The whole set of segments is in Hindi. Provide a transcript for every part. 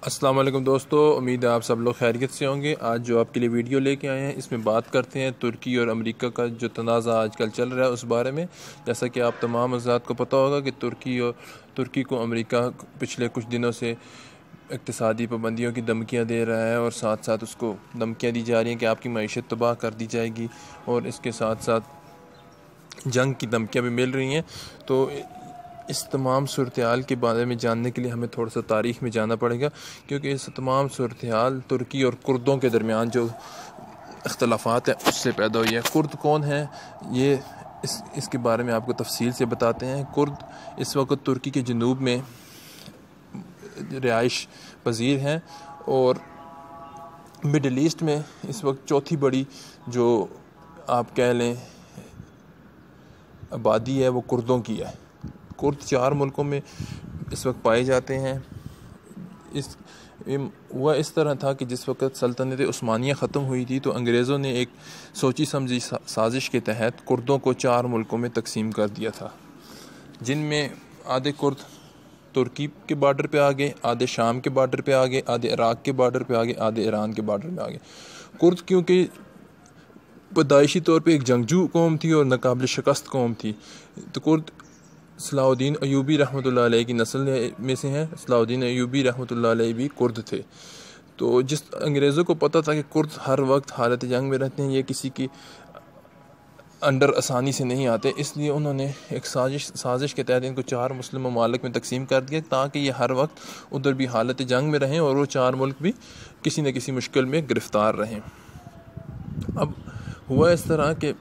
अस्सलाम वालेकुम दोस्तों, उम्मीद है आप सब लोग खैरियत से होंगे। आज जो आपके लिए वीडियो लेके आए हैं इसमें बात करते हैं तुर्की और अमेरिका का जो तनाज़ा आजकल चल रहा है उस बारे में। जैसा कि आप तमाम हज़रात को पता होगा कि तुर्की को अमेरिका पिछले कुछ दिनों से इक़्तिसादी पाबंदियों की धमकियाँ दे रहा है और साथ साथ उसको धमकियाँ दी जा रही हैं कि आपकी मईशत तबाह कर दी जाएगी, और इसके साथ साथ जंग की धमकियाँ भी मिल रही हैं। तो इस तमाम सूरत-ए-हाल के बारे में जानने के लिए हमें थोड़ा सा तारीख़ में जाना पड़ेगा, क्योंकि इस तमाम सूरत-ए-हाल तुर्की और कुर्दों के दरमियान जो इख्तलाफात हैं उससे पैदा हुई है। कुर्द कौन है, ये इसके बारे में आपको तफसील से बताते हैं। कुर्द इस वक्त तुर्की के जनूब में रिहाइश पज़ीर हैं और मिडल ईस्ट में इस वक्त चौथी बड़ी जो आप कह लें आबादी है वो कुर्दों की है। कुर्द 4 मुल्कों में इस वक्त पाए जाते हैं। वह इस तरह था कि जिस वक्त सल्तनत उस्मानिया ख़त्म हुई थी तो अंग्रेज़ों ने एक सोची समझी साजिश के तहत कुर्दों को 4 मुल्कों में तकसीम कर दिया था, जिनमें आधे कुर्द तुर्की के बॉर्डर पे आ गए, आधे शाम के बॉर्डर पे आ गए, आधे इराक़ के बॉर्डर पे आ गए, आधे ईरान के बॉर्डर पे आ गए। कुर्द क्योंकि पैदाइशी तौर पे एक जंगजू कौम थी और नाकाबिल शिकस्त कौम थी, तो कुर्द सलाहुद्दीन अयूबी रहमतुल्लाह अलैह की नस्ल में से हैं। सलाहुद्दीन अयूबी रहमतुल्लाह अलैह भी कुर्द थे। तो जिस अंग्रेज़ों को पता था कि कुर्द हर वक्त हालत जंग में रहते हैं, ये किसी की अंडर आसानी से नहीं आते, इसलिए उन्होंने एक साजिश के तहत इनको 4 मुस्लिम ममालिक में तकसीम कर दिया ताकि ये हर वक्त उधर भी हालत जंग में रहें और वो 4 मुल्क भी किसी न किसी मुश्किल में गिरफ़्तार रहें। अब हुआ इस तरह के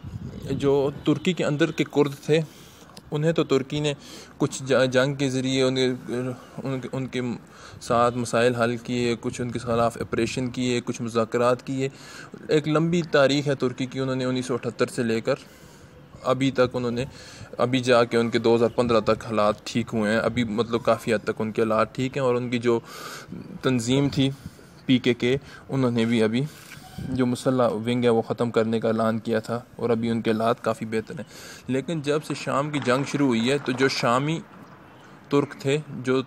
जो तुर्की के अंदर के कुर्द थे उन्हें तो तुर्की ने कुछ जंग के ज़रिए उनके साथ मसाइल हल किए, कुछ उनके ख़िलाफ़ ऑपरेशन किए, कुछ मुज़ाकरात किए। एक लंबी तारीख़ है तुर्की की। उन्होंने 1978 से लेकर अभी तक अभी जाके उनके 2015 तक हालात ठीक हुए हैं। अभी मतलब काफ़ी हद तक उनके हालात ठीक हैं, और उनकी जो तंजीम थी PKK, उन्होंने भी अभी जो मुसल्लह विंग है वो ख़त्म करने का ऐलान किया था और अभी उनके हालात काफ़ी बेहतर हैं। लेकिन जब से शाम की जंग शुरू हुई है तो जो शामी तुर्क थे, जो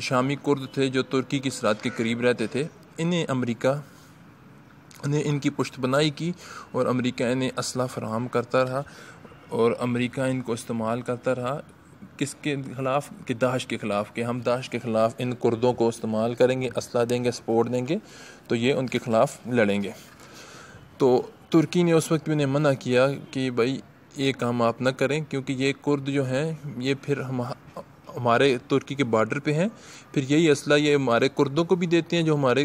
शामी कुर्द थे, जो तुर्की की सरहद के करीब रहते थे, इन्हें अमेरिका ने इनकी पुश्तबनाई की और अमेरिका इन्हें असला फराहम करता रहा और अमेरिका इनको इस्तेमाल करता रहा। किसके ख़िलाफ़? कि दाश के ख़िलाफ़, कि हम दाश के ख़िलाफ़ इन कुर्दों को इस्तेमाल करेंगे, असला देंगे, सपोर्ट देंगे तो ये उनके ख़िलाफ़ लड़ेंगे। तो तुर्की ने उस वक्त भी उन्हें मना किया कि भाई ये काम आप ना करें, क्योंकि ये कुर्द जो हैं ये फिर हमारे तुर्की के बॉर्डर पे हैं, फिर यही असला ये हमारे कुर्दों को भी देते हैं जो हमारे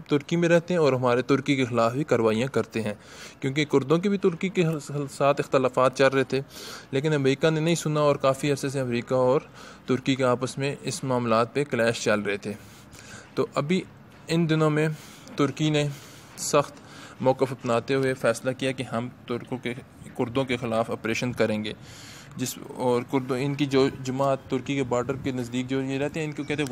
तुर्की में रहते हैं और हमारे तुर्की के ख़िलाफ़ भी कार्रवाइयाँ करते हैं, क्योंकि कुर्दों के भी तुर्की के साथ इख्तलाफात चल रहे थे। लेकिन अमेरिका ने नहीं सुना और काफ़ी अरसे से अमेरिका और तुर्की के आपस में इस मामलात पे क्लैश चल रहे थे। तो अभी इन दिनों में तुर्की ने सख्त मौक़िफ़ अपनाते हुए फ़ैसला किया कि हम कुर्दों के ख़िलाफ़ ऑपरेशन करेंगे। और इनकी जो जमात तुर्की के बॉर्डर के नज़दीक जो ये रहते हैं इनको कहते हैं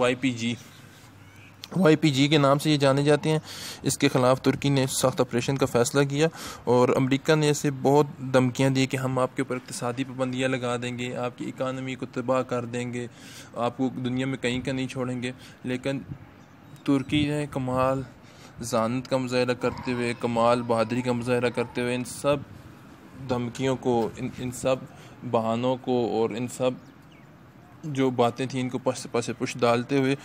YPG के नाम से ये जाने जाते हैं। इसके ख़िलाफ़ तुर्की ने सख्त ऑपरेशन का फ़ैसला किया और अमेरिका ने इसे बहुत धमकियाँ दी कि हम आपके ऊपर इक़्तिसादी पाबंदियाँ लगा देंगे, आपकी इकानमी को तबाह कर देंगे, आपको दुनिया में कहीं का नहीं छोड़ेंगे। लेकिन तुर्की ने कमाल ज़ानत का मुज़ाहरा करते हुए, कमाल बहादुरी का मुज़ाहरा करते हुए इन सब धमकियों को, इन सब बहानों को और इन सब जो बातें थी इनको पस पुश डालते हुए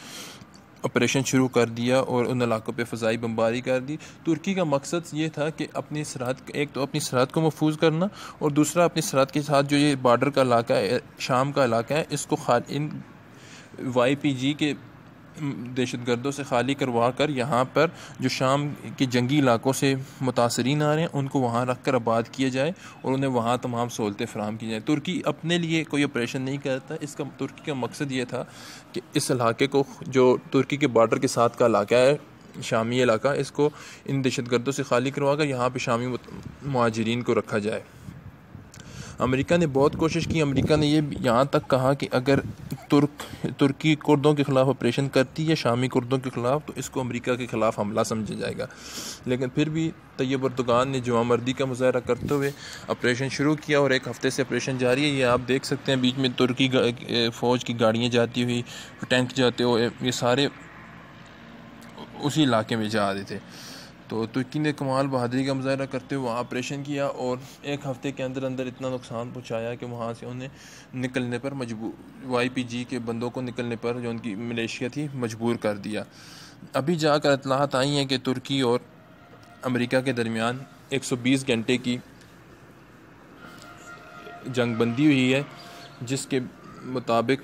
ऑपरेशन शुरू कर दिया और उन इलाकों पे फ़ज़ाई बमबारी कर दी। तुर्की का मकसद ये था कि अपनी सरहद, एक तो अपनी सरहद को महफूज करना और दूसरा अपनी सरहद के साथ जो ये बॉर्डर का इलाका है, शाम का इलाका है, इसको इन YPG के दहशतगर्दों से खाली करवा कर यहाँ पर जो शाम के जंगी इलाकों से मुतासरीन आ रहे हैं उनको वहाँ रख कर आबाद किया जाए और उन्हें वहाँ तमाम सहूलतें फ़राहम की जाए। तुर्की अपने लिए कोई ऑपरेशन नहीं करता। तुर्की का मकसद ये था कि इस इलाके को, जो तुर्की के बॉर्डर के साथ का इलाका है, शामी इलाका, इसको इन दहशतगर्दों से खाली करवा कर यहाँ पर शामी मुहाजिरीन को रखा जाए। अमेरिका ने बहुत कोशिश की। अमेरिका ने ये यहाँ तक कहा कि अगर तुर्की कुर्दों के ख़िलाफ़ ऑपरेशन करती है शामी कुर्दों के ख़िलाफ़ तो इसको अमेरिका के ख़िलाफ़ हमला समझा जाएगा। लेकिन फिर भी तैयब एर्दोगान ने जवामर्दी का मुज़ाहरा करते हुए ऑपरेशन शुरू किया और 1 हफ़्ते से ऑपरेशन जारी है। ये आप देख सकते हैं, बीच में तुर्की फ़ौज की गाड़ियाँ जाती हुई, टैंक जाते हुए, ये सारे उसी इलाके में जा रहे थे। तो तुर्की ने कमाल बहादुरी का मुजाहरा करते हुए वहाँ ऑपरेशन किया और 1 हफ़्ते के अंदर अंदर इतना नुकसान पहुँचाया कि वहाँ से उन्हें निकलने पर मजबूर, YPG के बंदों को निकलने पर जो उनकी मलेशिया थी मजबूर कर दिया। अभी जाकर इत्तलाहत आई हैं कि तुर्की और अमेरिका के दरमियान 120 घंटे की जंग बंदी हुई है, जिसके मुताबिक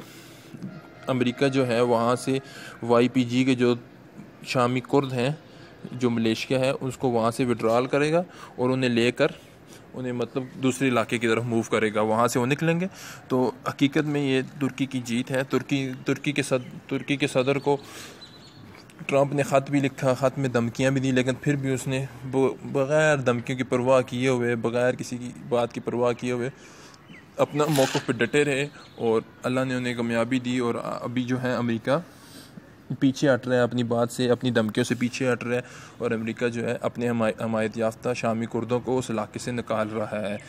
अमेरिका जो है वहाँ से YPG के जो शामी कुर्द हैं, जो मलेशिया है, उसको वहाँ से विड्रॉल करेगा और उन्हें लेकर उन्हें मतलब दूसरे इलाके की तरफ मूव करेगा, वहाँ से वो निकलेंगे। तो हकीकत में ये तुर्की की जीत है। तुर्की के सदर को ट्रंप ने ख़त भी लिखा, ख़त में धमकियाँ भी दी, लेकिन फिर भी उसने बग़ैर धमकियों की परवाह किए हुए, बग़ैर किसी की बात की परवाह किए हुए अपना मौक़िफ़ पे डटे रहे और अल्लाह ने उन्हें कामयाबी दी। और अभी जो है अमेरिका पीछे हट रहा है अपनी बात से, अपनी धमकियों से पीछे हट रहा है और अमेरिका जो है अपने हमायत याफ्ता शामी कुर्दों को उस इलाके से निकाल रहा है।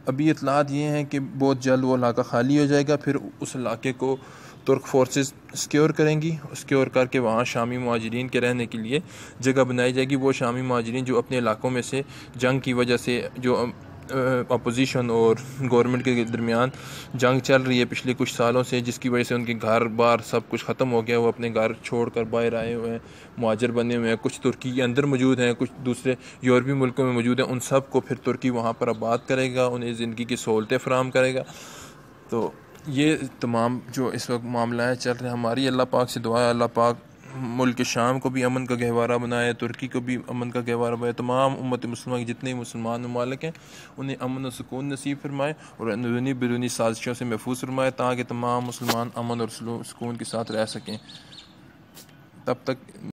अभी इत्तलात ये हैं कि बहुत जल्द वो इलाका खाली हो जाएगा, फिर उस इलाके को तुर्क फोर्सेस सिक्योर करेंगी। सिक्योर करके वहाँ शामी मुहाजिरीन के रहने के लिए जगह बनाई जाएगी। वो शामी मुहाजिरीन जो अपने इलाकों में से जंग की वजह से, जो अपोजिशन और गवर्नमेंट के दरमियान जंग चल रही है पिछले कुछ सालों से, जिसकी वजह से उनके घर बार सब कुछ ख़त्म हो गया, वो अपने घर छोड़कर बाहर आए हुए हैं, मुहाजिर बने हुए हैं। कुछ तुर्की के अंदर मौजूद हैं, कुछ दूसरे यूरोपीय मुल्कों में मौजूद हैं। उन सब को फिर तुर्की वहाँ पर आबाद करेगा, उन्हें ज़िंदगी की सहूलतें फराहम करेगा। तो ये तमाम जो इस वक्त मामला है चल रहे हैं, हमारी अल्लाह पाक से दुआ है अल्लाह पाक मुल्क शाम को भी अमन का गहवारा बनाए, तुर्की को भी अमन का गहवारा बनाए, तमाम उम्मत मुस्लिमा के जितने मुसलमान ममालिक हैं उन्हें अमन और सुकून नसीब फरमाए और अंदरूनी बैरूनी साजिशों से महफूज फरमाए, ताकि तमाम मुसलमान अमन और सुकून के साथ रह सकें। तब तक